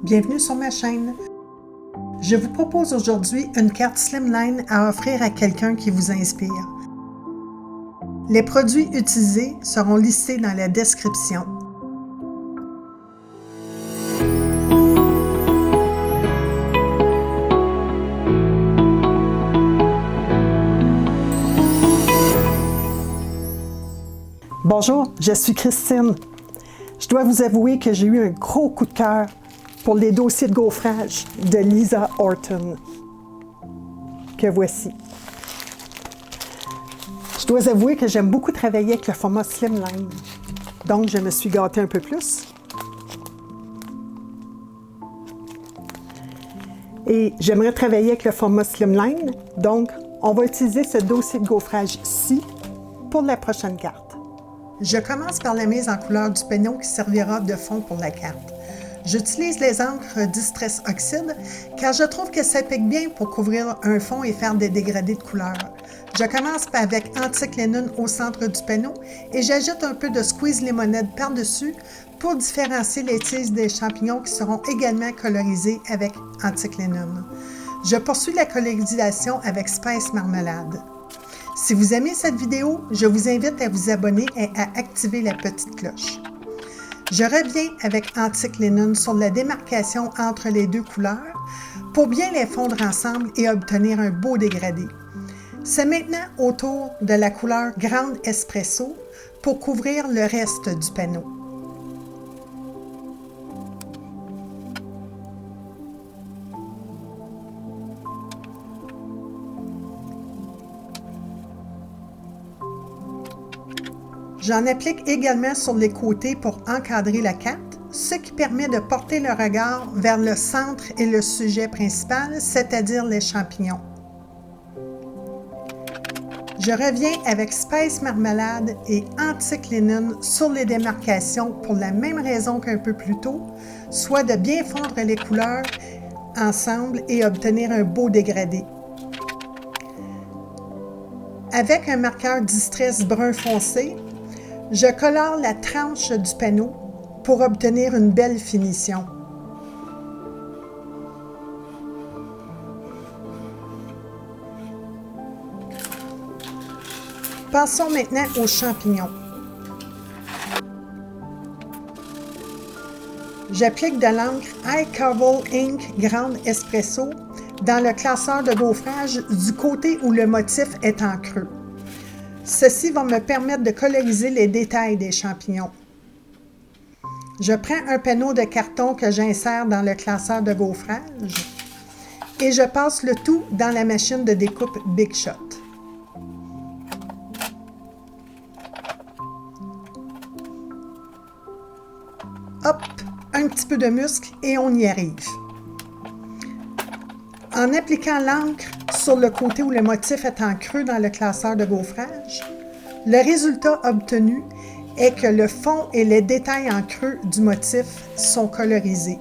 Bienvenue sur ma chaîne. Je vous propose aujourd'hui une carte Slimline à offrir à quelqu'un qui vous inspire. Les produits utilisés seront listés dans la description. Bonjour, je suis Christine. Je dois vous avouer que j'ai eu un gros coup de cœur pour les dossiers de gaufrage de Lisa Horton, que voici. Je dois avouer que j'aime beaucoup travailler avec le format Slimline, donc je me suis gâtée un peu plus. Et j'aimerais travailler avec le format Slimline, donc on va utiliser ce dossier de gaufrage-ci pour la prochaine carte. Je commence par la mise en couleur du panneau qui servira de fond pour la carte. J'utilise les encres Distress Oxide car je trouve que ça pique bien pour couvrir un fond et faire des dégradés de couleur. Je commence avec Antique Linen au centre du panneau et j'ajoute un peu de Squeeze Limonade par-dessus pour différencier les tiges des champignons qui seront également colorisés avec Antique Linen. Je poursuis la colorisation avec Spice Marmelade. Si vous aimez cette vidéo, je vous invite à vous abonner et à activer la petite cloche. Je reviens avec Antique Linen sur la démarcation entre les deux couleurs pour bien les fondre ensemble et obtenir un beau dégradé. C'est maintenant au tour de la couleur Grande Espresso pour couvrir le reste du panneau. J'en applique également sur les côtés pour encadrer la carte, ce qui permet de porter le regard vers le centre et le sujet principal, c'est-à-dire les champignons. Je reviens avec Spice Marmelade et Antique Linen sur les démarcations pour la même raison qu'un peu plus tôt, soit de bien fondre les couleurs ensemble et obtenir un beau dégradé. Avec un marqueur Distress brun foncé, je colore la tranche du panneau pour obtenir une belle finition. Passons maintenant aux champignons. J'applique de l'encre iCover Ink Grande Espresso dans le classeur de gaufrage du côté où le motif est en creux. Ceci va me permettre de coloriser les détails des champignons. Je prends un panneau de carton que j'insère dans le classeur de gaufrage et je passe le tout dans la machine de découpe Big Shot. Hop, un petit peu de muscle et on y arrive. En appliquant l'encre sur le côté où le motif est en creux dans le classeur de gaufrage, le résultat obtenu est que le fond et les détails en creux du motif sont colorisés.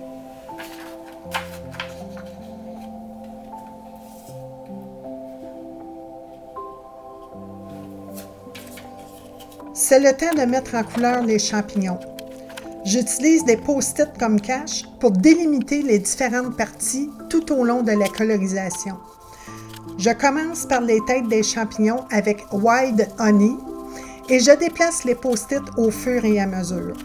C'est le temps de mettre en couleur les champignons. J'utilise des post-it comme cache pour délimiter les différentes parties tout au long de la colorisation. Je commence par les têtes des champignons avec Wild Honey et je déplace les post-it au fur et à mesure.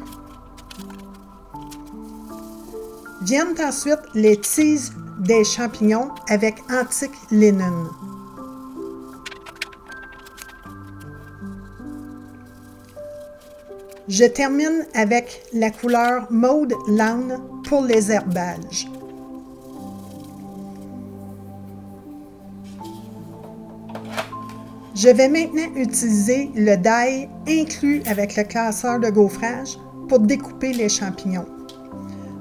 Viennent ensuite les tiges des champignons avec Antique Linen. Je termine avec la couleur Maude Lawn pour les herbages. Je vais maintenant utiliser le die inclus avec le classeur de gaufrage pour découper les champignons.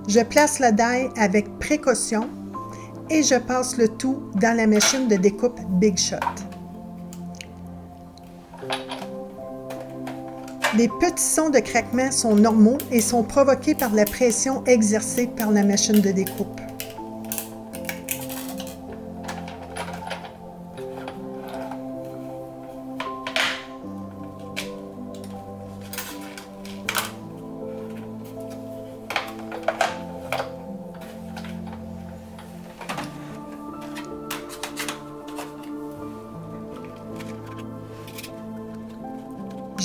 Je place le die avec précaution et je passe le tout dans la machine de découpe Big Shot. Les petits sons de craquement sont normaux et sont provoqués par la pression exercée par la machine de découpe.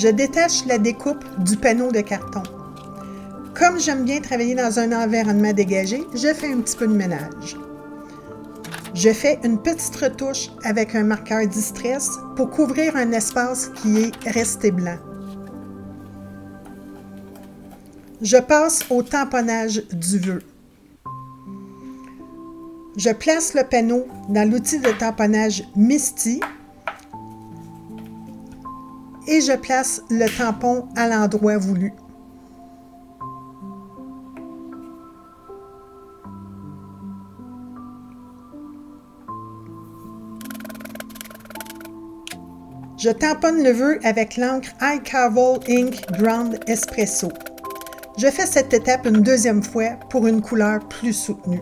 Je détache la découpe du panneau de carton. Comme j'aime bien travailler dans un environnement dégagé, je fais un petit peu de ménage. Je fais une petite retouche avec un marqueur Distress pour couvrir un espace qui est resté blanc. Je passe au tamponnage du vœu. Je place le panneau dans l'outil de tamponnage Misty et je place le tampon à l'endroit voulu. Je tamponne le vœu avec l'encre iCaval Ink Ground Espresso. Je fais cette étape une deuxième fois pour une couleur plus soutenue.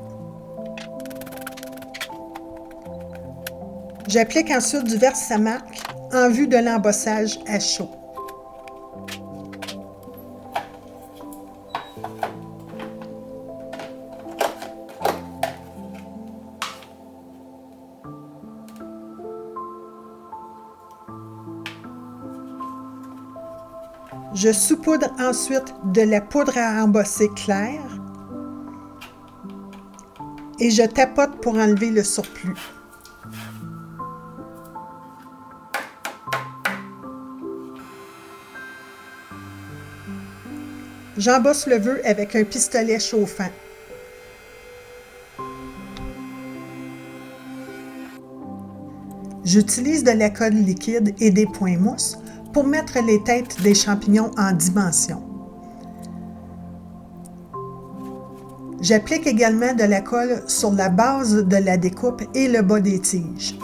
J'applique ensuite du Versamark en vue de l'embossage à chaud. Je saupoudre ensuite de la poudre à embosser claire et je tapote pour enlever le surplus. J'embosse le vœu avec un pistolet chauffant. J'utilise de la colle liquide et des points mousse pour mettre les têtes des champignons en dimension. J'applique également de la colle sur la base de la découpe et le bas des tiges.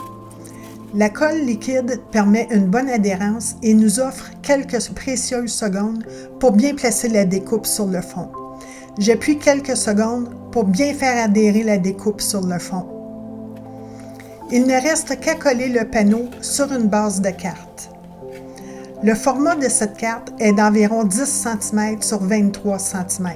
La colle liquide permet une bonne adhérence et nous offre quelques précieuses secondes pour bien placer la découpe sur le fond. J'appuie quelques secondes pour bien faire adhérer la découpe sur le fond. Il ne reste qu'à coller le panneau sur une base de carte. Le format de cette carte est d'environ 10 cm sur 23 cm.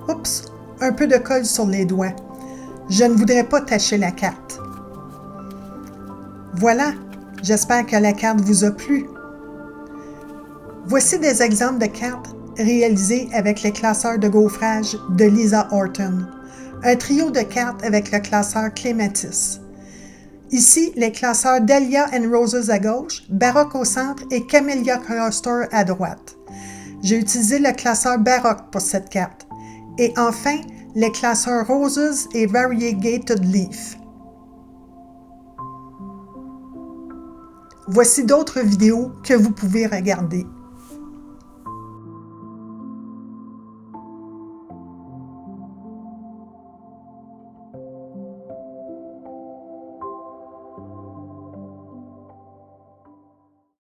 Oups, un peu de colle sur les doigts. Je ne voudrais pas tacher la carte. Voilà, j'espère que la carte vous a plu. Voici des exemples de cartes réalisées avec les classeurs de gaufrage de Lisa Horton. Un trio de cartes avec le classeur Clematis. Ici, les classeurs Dahlia and Roses à gauche, Baroque au centre et Camellia Cluster à droite. J'ai utilisé le classeur Baroque pour cette carte. Et enfin, les classeurs Roses et Variegated Leaf. Voici d'autres vidéos que vous pouvez regarder.